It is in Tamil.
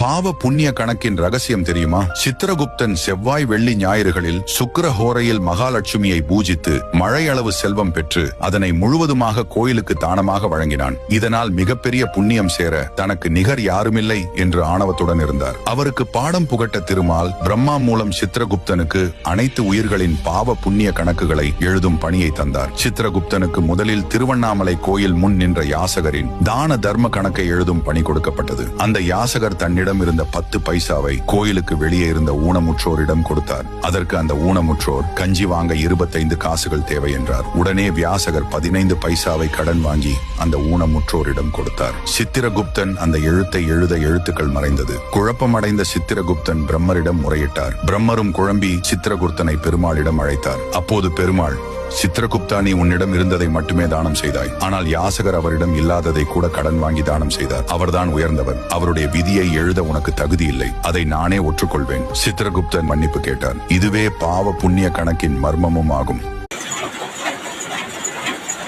பாவ புண்ணிய கணக்கின் ரகசியம் தெரியுமா? சித்திரகுப்தன் செவ்வாய் வெள்ளி ஞாயிறுகளில் சுக்கிரஹோரையில் மகாலட்சுமியை பூஜித்து மழையளவு செல்வம் பெற்று அதனை முழுவதுமாக கோயிலுக்கு தானமாக வழங்கினான். இதனால் மிகப்பெரிய புண்ணியம் சேர தனக்கு நிகர் யாருமில்லை என்று ஆணவத்துடன் இருந்தார். அவருக்கு பாடம் புகட்ட திருமால் பிரம்மா மூலம் சித்திரகுப்தனுக்கு அனைத்து உயிர்களின் பாவ புண்ணிய கணக்குகளை எழுதும் பணியை தந்தார். சித்திரகுப்தனுக்கு முதலில் திருவண்ணாமலை கோயில் முன் நின்ற யாசகரின் தான தர்ம கணக்கை எழுதும் பணி கொடுக்கப்பட்டது. அந்த யாசகர் தன்னிடம் இருந்த 10 பைசாவை கோயிலுக்கு வெளியே இருந்த ஊனமுற்றோரிடம் கொடுத்தார். அதற்கு அந்த ஊனமுற்றோர் கஞ்சி வாங்க 25 காசுகள் தேவை என்றார். உடனே வியாசகர் 15 பைசாவை கடன் வாங்கி அந்த ஊனமுற்றோரிடம் கொடுத்தார். சித்திரகுப்தன் அந்த எழுத்தை எழுத எழுத்துக்கள் மறைந்தது. குழப்பமடைந்த சித்திரகுப்தன் பிரம்மரிடம் முறையிட்டார். பிரம்மரும் குழம்பி சித்திரகுப்தனை பெருமாளிடம் அழைத்தார். அப்போது பெருமாள், சித்திரகுப்தா, நீ உன்னிடம் இருந்ததை மட்டுமே தானம் செய்தாய். ஆனால் யாசகர் அவரிடம் இல்லாததை கூட கடன் வாங்கி தானம் செய்தார். அவர்தான் உயர்ந்தவர். அவருடைய விதியை எழுத உனக்கு தகுதி இல்லை. அதை நானே ஒற்றுக்கொள்வேன். சித்திரகுப்தன் மன்னிப்பு கேட்டார். இதுவே பாவ புண்ணிய கணக்கின் மர்மமும் ஆகும்.